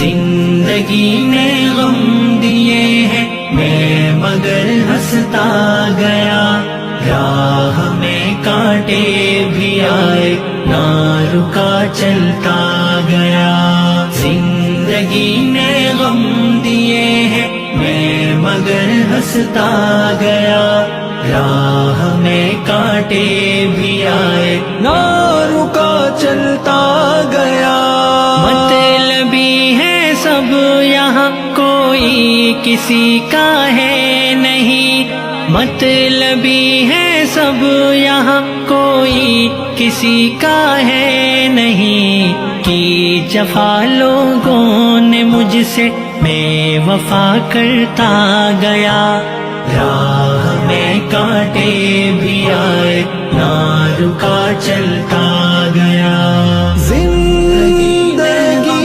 زندگی نے غم دیے ہیں میں مگر ہنستا گیا، راہ میں کانٹے بھی آئے نہ رکا چلتا گیا۔ زندگی نے غم دیے ہیں میں مگر ہنستا گیا، راہ میں کانٹے بھی آئے نہ رکا چلتا گیا۔ مطلبی ہے سب یہاں کوئی کسی کا ہے نہیں، مطلبی ہے سب یہاں کوئی کسی کا ہے نہیں، کی جفا لوگوں نے مجھ سے میں وفا کرتا گیا، راہ میں کانٹے بھی آئے نہ رکا چلتا گیا۔